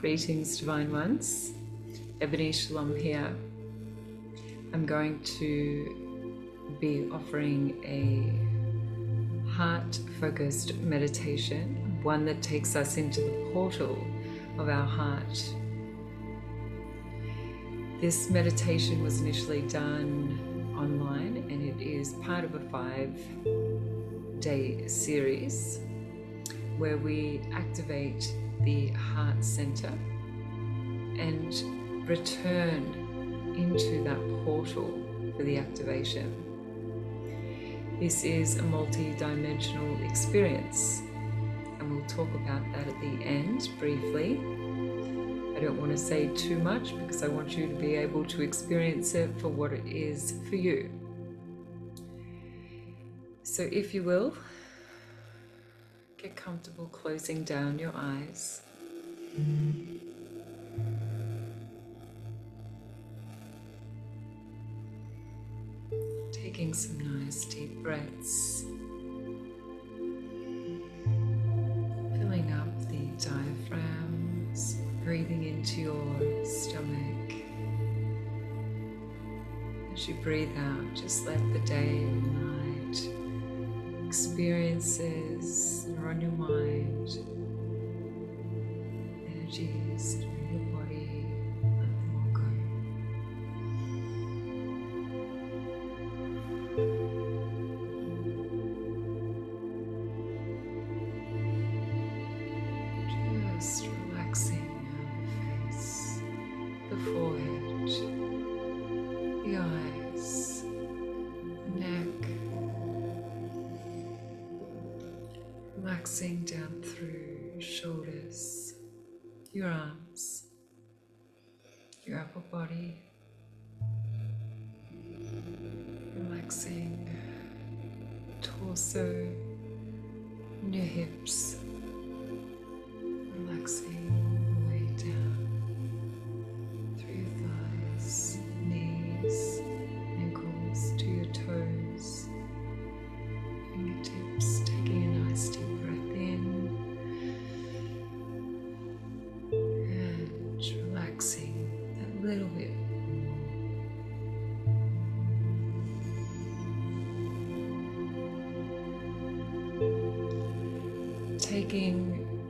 Greetings, Divine Ones. Ebony Shalom here. I'm going to be offering a heart-focused meditation, one that takes us into the portal of our heart. This meditation was initially done online, and it is part of a 5-day series where we activate the heart center and return into that portal for the activation. This is a multi-dimensional experience, and we'll talk about that at the end briefly. I don't want to say too much because I want you to be able to experience it for what it is for you. So if you will, get comfortable closing down your eyes. Taking some nice deep breaths. Filling up the diaphragms, breathing into your stomach. As you breathe out, just let the day or night experiences that are on your mind, energies that are in your body, let them all go. Just relaxing the face, the forehead, the eyes, the neck. Relaxing down through your shoulders, your arms, your upper body. Relaxing torso and your hips. Relaxing all the way down through your thighs, knees, ankles, to your toes, fingertips, taking a nice deep breath in and relaxing that little bit. Taking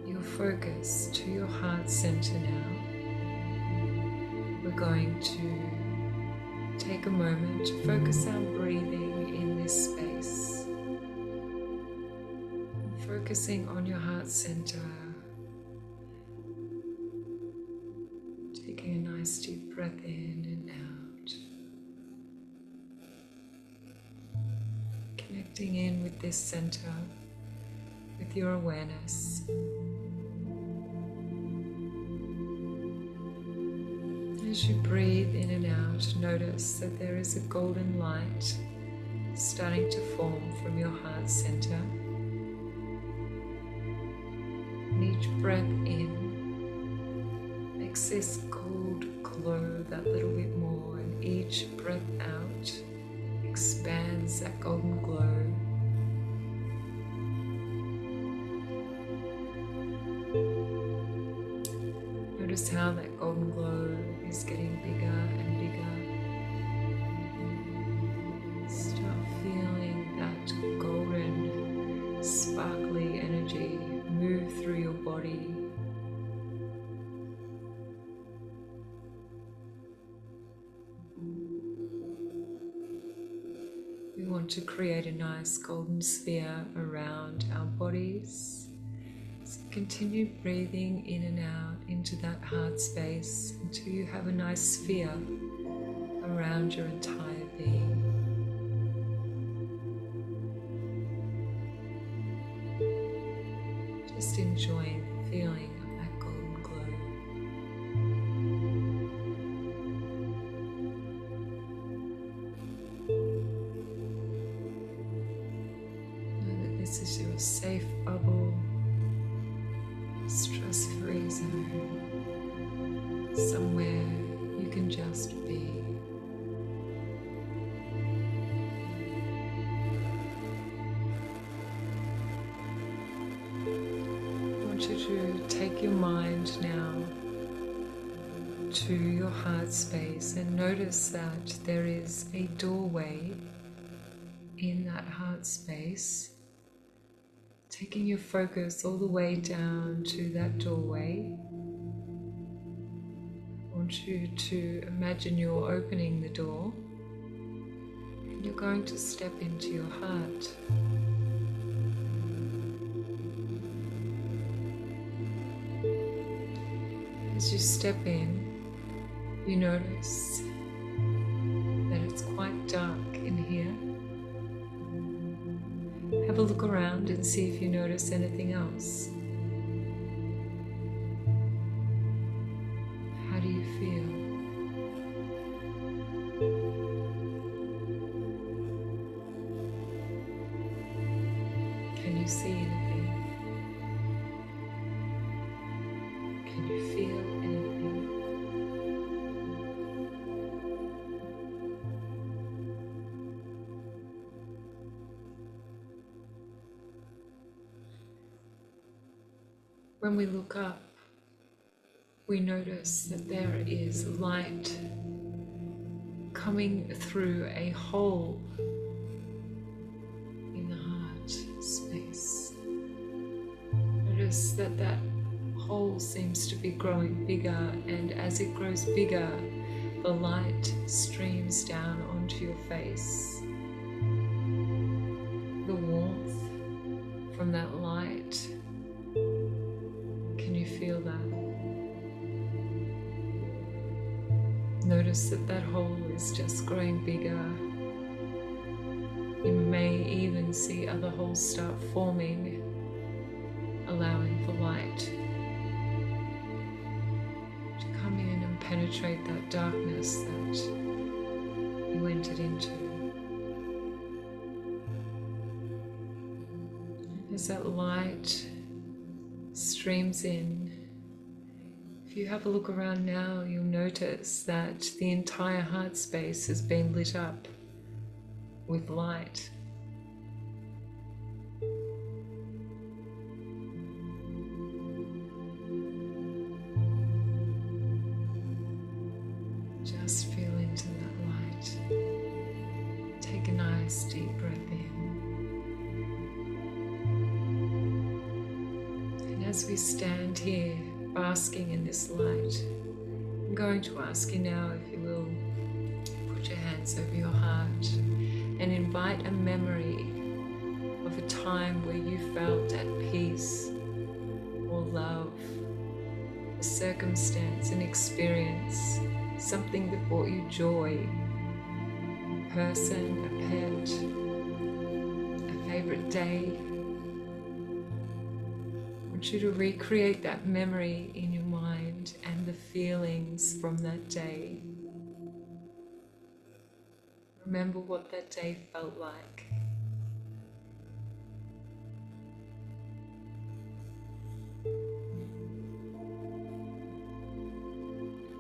your focus to your heart center now, we're going to take a moment to focus our breathing in this space. Focusing on your heart center, taking a nice deep breath in and out. Connecting in with this center, with your awareness. As you breathe in and out, notice that there is a golden light starting to form from your heart center. And each breath in makes this gold glow that little bit more, and each breath out expands that golden glow. Notice how that golden glow is getting bigger and bigger. Start feeling that golden, sparkly energy move through your body. We want to create a nice golden sphere around our bodies. So continue breathing in and out into that heart space until you have a nice sphere around your entire being. Just enjoying the feeling of that golden glow. Know that this is your safe bubble, stress-free zone, somewhere you can just be. I want you to take your mind now to your heart space and notice that there is a doorway in that heart space. Taking your focus all the way down to that doorway, I want you to imagine you're opening the door and you're going to step into your heart. As you step in, you notice that it's quite dark in here. Have a look around and see if you notice anything else. How do you feel? Can you see anything? Can you feel anything? When we look up, we notice that there is light coming through a hole in the heart space. Notice that that hole seems to be growing bigger, and as it grows bigger, the light streams down onto your face. The warmth from that light, can you feel that? Notice that that hole is just growing bigger. You may even see other holes start forming, allowing for light to come in and penetrate that darkness that you entered into. As that light streams in, if you have a look around now, you'll notice that the entire heart space has been lit up with light. Just feel into that light. Take a nice deep breath in. And as we stand here, basking in this light, I'm going to ask you now, if you will, put your hands over your heart and invite a memory of a time where you felt at peace or love, a circumstance, an experience, something that brought you joy, a person, a pet, a favorite day. I want you to recreate that memory in your mind and the feelings from that day. Remember what that day felt like.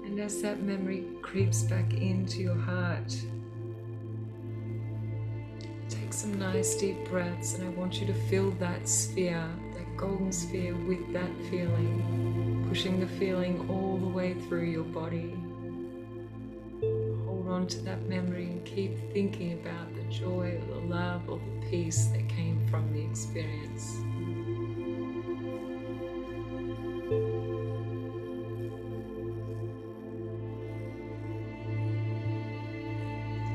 And as that memory creeps back into your heart, take some nice deep breaths, and I want you to fill that sphere, that golden sphere, with that feeling, pushing the feeling all the way through your body. Hold on to that memory and keep thinking about the joy or the love or the peace that came from the experience.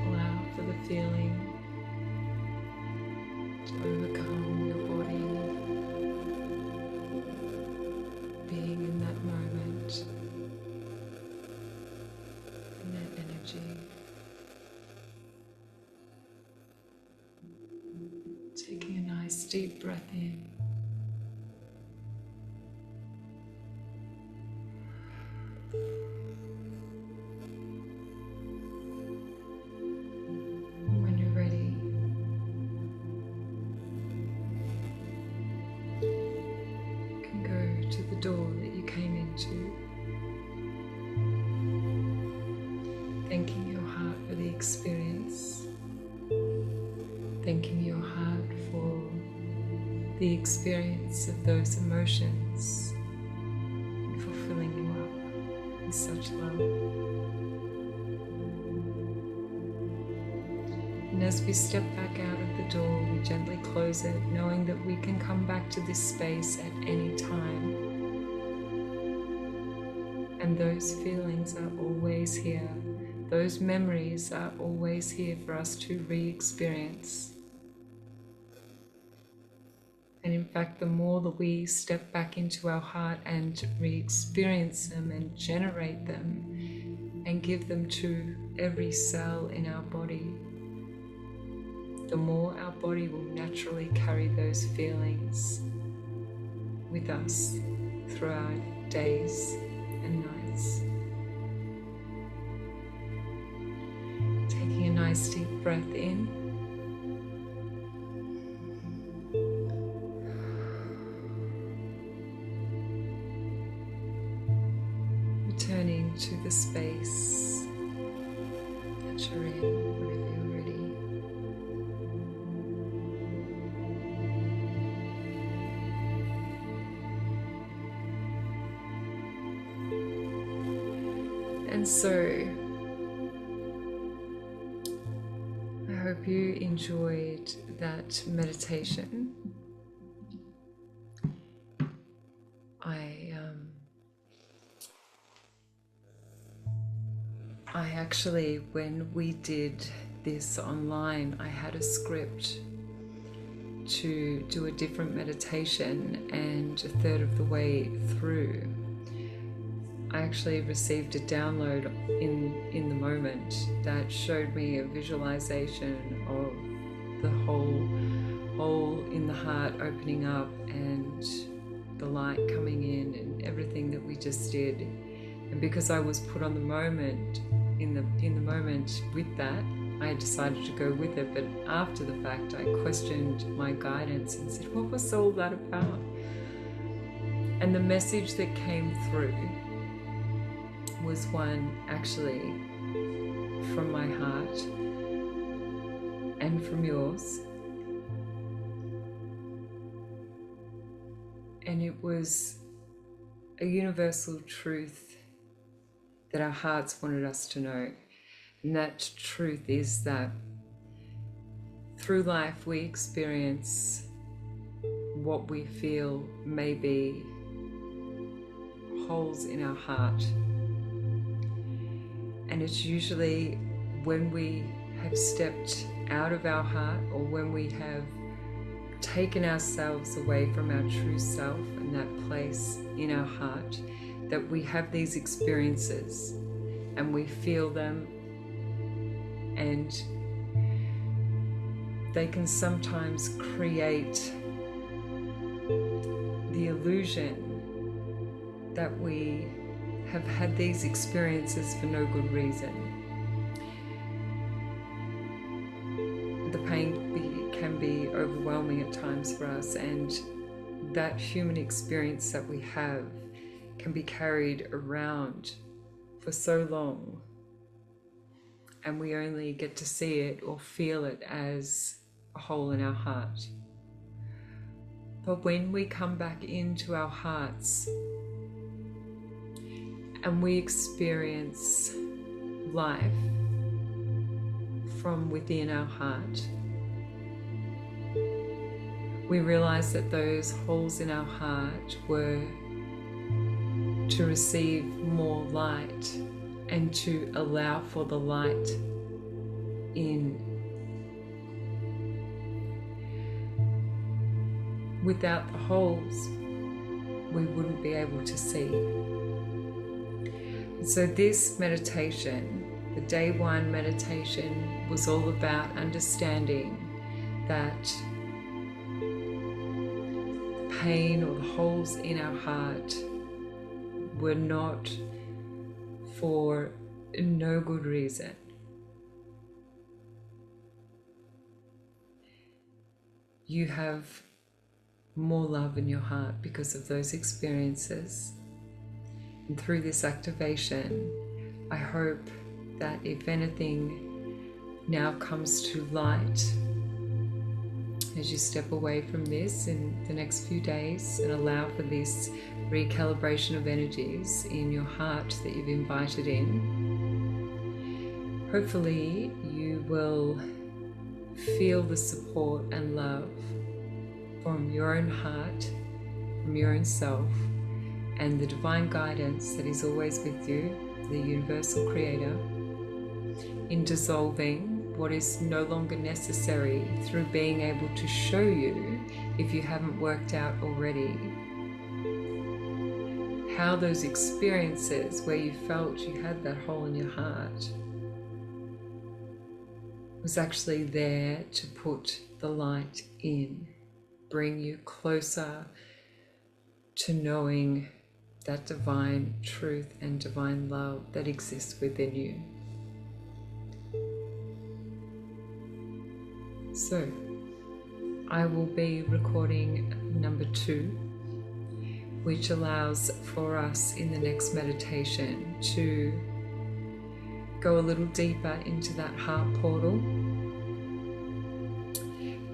Allow for the feeling to overcome your body, being in that moment, in that energy. Taking a nice deep breath in. When you're ready, you can go to the door that you came into, thanking your heart for the experience, thanking your heart for the experience of those emotions, and for filling you up and such love. And as we step back out of the door, we gently close it, knowing that we can come back to this space at any time. And those feelings are always here. Those memories are always here for us to re-experience. And in fact, the more that we step back into our heart and re-experience them and generate them and give them to every cell in our body, the more our body will naturally carry those feelings with us through our days and nights. Taking a nice deep breath in. Returning to the space that you're in, whenever you're ready. And so, I hope you enjoyed that meditation. I actually, when we did this online, I had a script to do a different meditation, and a third of the way through, I actually received a download in the moment that showed me a visualization of the whole hole in the heart opening up and the light coming in and everything that we just did. And because I was put on the moment, in the moment with that, I decided to go with it. But after the fact, I questioned my guidance and said, what was all that about? And the message that came through was one actually from my heart and from yours. And it was a universal truth that our hearts wanted us to know. And that truth is that through life we experience what we feel may be holes in our heart. And it's usually when we have stepped out of our heart, or when we have taken ourselves away from our true self and that place in our heart, that we have these experiences and we feel them, and they can sometimes create the illusion that we have had these experiences for no good reason. The pain can be overwhelming at times for us, and that human experience that we have can be carried around for so long, and we only get to see it or feel it as a hole in our heart. But when we come back into our hearts and we experience life from within our heart, we realize that those holes in our heart were to receive more light and to allow for the light in. Without the holes, we wouldn't be able to see. And so this meditation, the day one meditation, was all about understanding that the pain or the holes in our heart were not for no good reason. You have more love in your heart because of those experiences. And through this activation, I hope that if anything now comes to light, as you step away from this in the next few days and allow for this recalibration of energies in your heart that you've invited in, hopefully you will feel the support and love from your own heart, from your own self, and the divine guidance that is always with you, the universal creator, in dissolving what is no longer necessary through being able to show you, if you haven't worked out already, how those experiences where you felt you had that hole in your heart was actually there to put the light in, bring you closer to knowing that divine truth and divine love that exists within you. So, I will be recording number 2, which allows for us in the next meditation to go a little deeper into that heart portal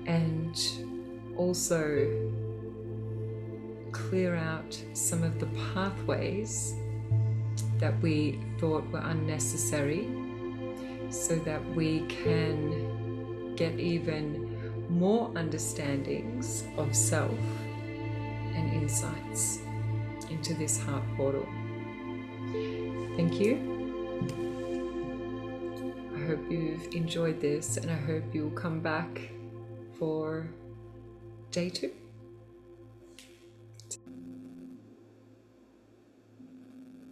and also clear out some of the pathways that we thought were unnecessary, so that we can get even more understandings of self and insights into this heart portal. Thank you. I hope you've enjoyed this, and I hope you'll come back for day 2.